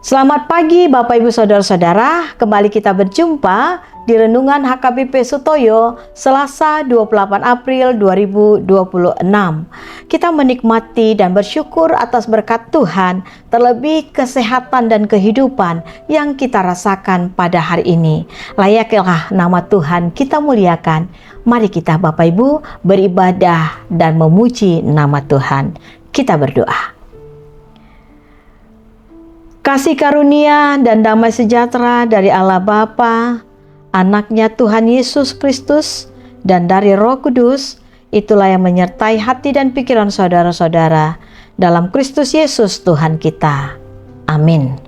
Selamat pagi Bapak Ibu Saudara-saudara, kembali kita berjumpa di Renungan HKBP Sutoyo Selasa 28 April 2026. Kita menikmati dan bersyukur atas berkat Tuhan, terlebih kesehatan dan kehidupan yang kita rasakan pada hari ini. Layaklah nama Tuhan kita muliakan. Mari kita Bapak Ibu beribadah dan memuji nama Tuhan. Kita berdoa. Kasih karunia dan damai sejahtera dari Allah Bapa, Anaknya Tuhan Yesus Kristus, dan dari Roh Kudus, itulah yang menyertai hati dan pikiran saudara-saudara dalam Kristus Yesus Tuhan kita. Amin.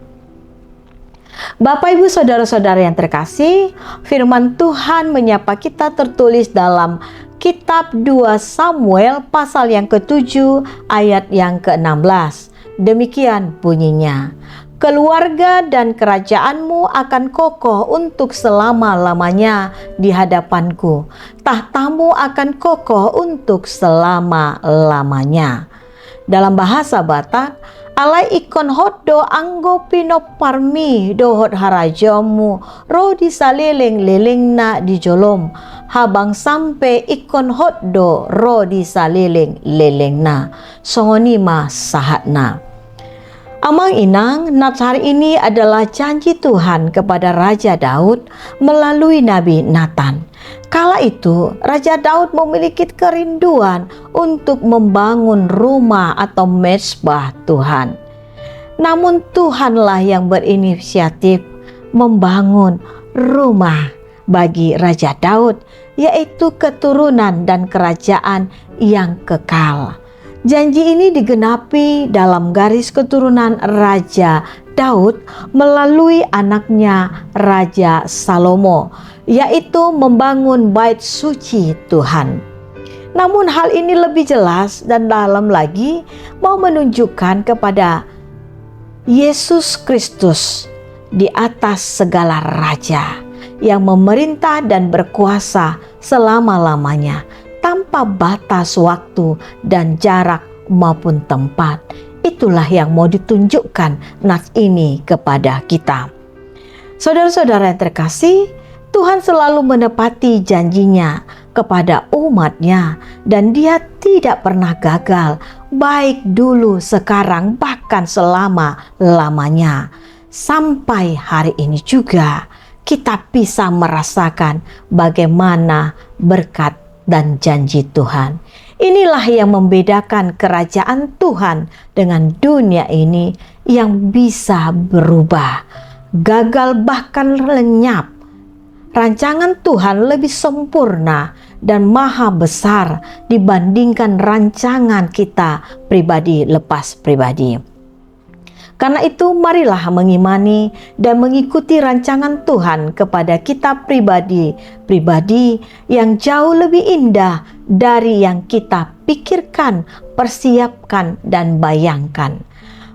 Bapak Ibu Saudara-saudara yang terkasih, firman Tuhan menyapa kita tertulis dalam Kitab 2 Samuel pasal yang ke-7 ayat yang ke-16. Demikian bunyinya. Keluarga dan kerajaanmu akan kokoh untuk selama-lamanya di hadapanku. Tahtamu akan kokoh untuk selama-lamanya. Dalam bahasa Batak, alai ikon hoddo anggo pino parmi dohot harajomu rodi saleleng-lelengna di jolom. Habang sampai ikon hoddo rodi saleleng-lelengna. Songonima sahatna. Amang Inang, nats hari ini adalah janji Tuhan kepada Raja Daud melalui Nabi Nathan. Kala itu, Raja Daud memiliki kerinduan untuk membangun rumah atau mezbah Tuhan. Namun Tuhanlah yang berinisiatif membangun rumah bagi Raja Daud, yaitu keturunan dan kerajaan yang kekal. Janji ini digenapi dalam garis keturunan Raja Daud melalui anaknya Raja Salomo, yaitu membangun bait suci Tuhan. Namun hal ini lebih jelas dan dalam lagi mau menunjukkan kepada Yesus Kristus di atas segala raja yang memerintah dan berkuasa selama-lamanya, tanpa batas waktu dan jarak maupun tempat. Itulah yang mau ditunjukkan nats ini kepada kita. Saudara-saudara yang terkasih, Tuhan selalu menepati janjinya kepada umatnya dan Dia tidak pernah gagal, baik dulu, sekarang, bahkan selama-lamanya. Sampai hari ini juga kita bisa merasakan bagaimana berkat dan janji Tuhan. Inilah yang membedakan kerajaan Tuhan dengan dunia ini yang bisa berubah, gagal bahkan lenyap. Rancangan Tuhan lebih sempurna dan maha besar dibandingkan rancangan kita pribadi lepas pribadi. Karena itu marilah mengimani dan mengikuti rancangan Tuhan kepada kita pribadi yang jauh lebih indah dari yang kita pikirkan, persiapkan, dan bayangkan.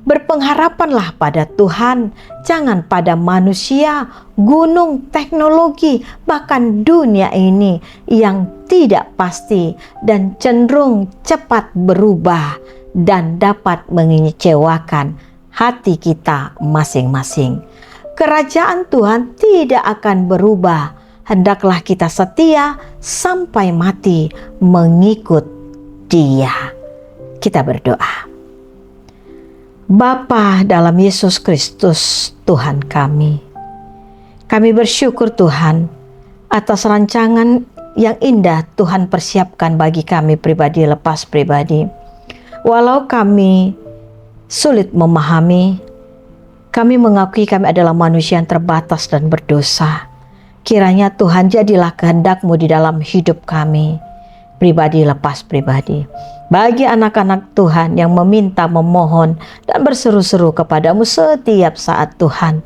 Berpengharapanlah pada Tuhan, jangan pada manusia, gunung, teknologi, bahkan dunia ini yang tidak pasti dan cenderung cepat berubah dan dapat mengecewakan hati kita masing-masing. Kerajaan Tuhan tidak akan berubah. Hendaklah kita setia sampai mati mengikut Dia. Kita berdoa. Bapa dalam Yesus Kristus Tuhan kami bersyukur Tuhan atas rancangan yang indah Tuhan persiapkan bagi kami pribadi lepas pribadi. Walau kami sulit memahami, kami mengakui kami adalah manusia yang terbatas dan berdosa. Kiranya Tuhan jadilah kehendak-Mu di dalam hidup kami, pribadi lepas pribadi. Bagi anak-anak Tuhan yang meminta, memohon, dan berseru-seru kepadamu setiap saat Tuhan,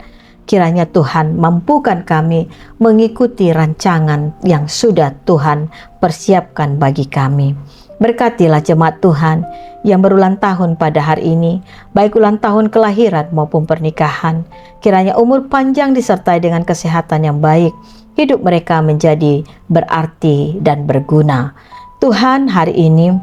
kiranya Tuhan mampukan kami mengikuti rancangan yang sudah Tuhan persiapkan bagi kami. Berkatilah jemaat Tuhan yang berulang tahun pada hari ini, baik ulang tahun kelahiran maupun pernikahan. Kiranya umur panjang disertai dengan kesehatan yang baik, hidup mereka menjadi berarti dan berguna. Tuhan, hari ini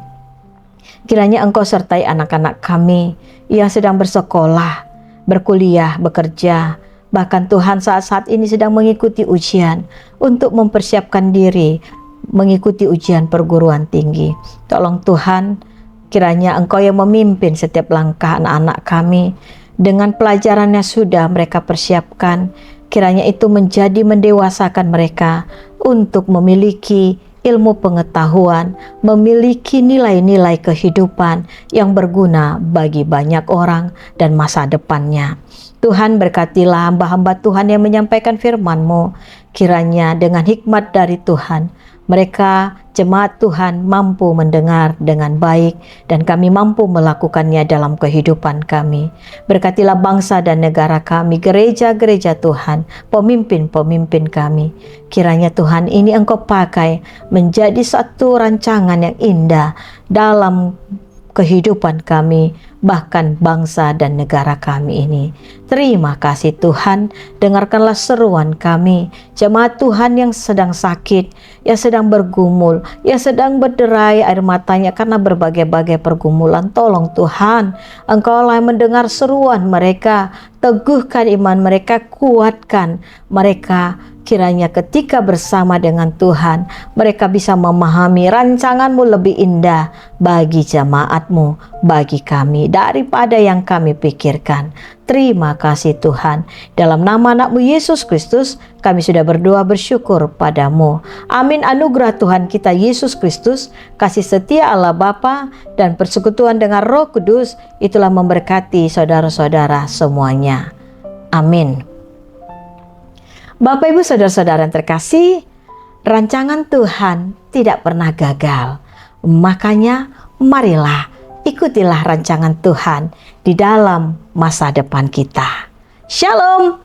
kiranya Engkau sertai anak-anak kami yang sedang bersekolah berkuliah, bekerja, bahkan Tuhan saat-saat ini sedang mengikuti ujian untuk mempersiapkan diri mengikuti ujian perguruan tinggi. Tolong Tuhan, kiranya Engkau yang memimpin setiap langkah anak-anak kami dengan pelajaran yang sudah mereka persiapkan. Kiranya itu menjadi mendewasakan mereka untuk memiliki ilmu pengetahuan, memiliki nilai-nilai kehidupan yang berguna bagi banyak orang dan masa depannya. Tuhan, berkatilah hamba-hamba Tuhan yang menyampaikan firman-Mu. Kiranya dengan hikmat dari Tuhan, mereka jemaat Tuhan mampu mendengar dengan baik dan kami mampu melakukannya dalam kehidupan kami. Berkatilah bangsa dan negara kami, gereja-gereja Tuhan, pemimpin-pemimpin kami. Kiranya Tuhan ini Engkau pakai menjadi satu rancangan yang indah dalam kehidupan kami, bahkan bangsa dan negara kami ini. Terima kasih Tuhan, dengarkanlah seruan kami, jemaat Tuhan yang sedang sakit, yang sedang bergumul, yang sedang berderai air matanya karena berbagai-bagai pergumulan. Tolong Tuhan, Engkaulah yang mendengar seruan mereka, teguhkan iman mereka, kuatkan mereka. Kiranya ketika bersama dengan Tuhan, mereka bisa memahami rancangan-Mu lebih indah bagi jemaat-Mu, bagi kami, daripada yang kami pikirkan. Terima kasih Tuhan. Dalam nama anak-Mu Yesus Kristus, kami sudah berdoa bersyukur padamu. Amin. Anugerah Tuhan kita Yesus Kristus, kasih setia Allah Bapa, dan persekutuan dengan Roh Kudus, itulah memberkati saudara-saudara semuanya. Amin. Bapak Ibu saudara-saudara yang terkasih, rancangan Tuhan tidak pernah gagal. Makanya marilah ikutilah rancangan Tuhan di dalam masa depan kita. Shalom.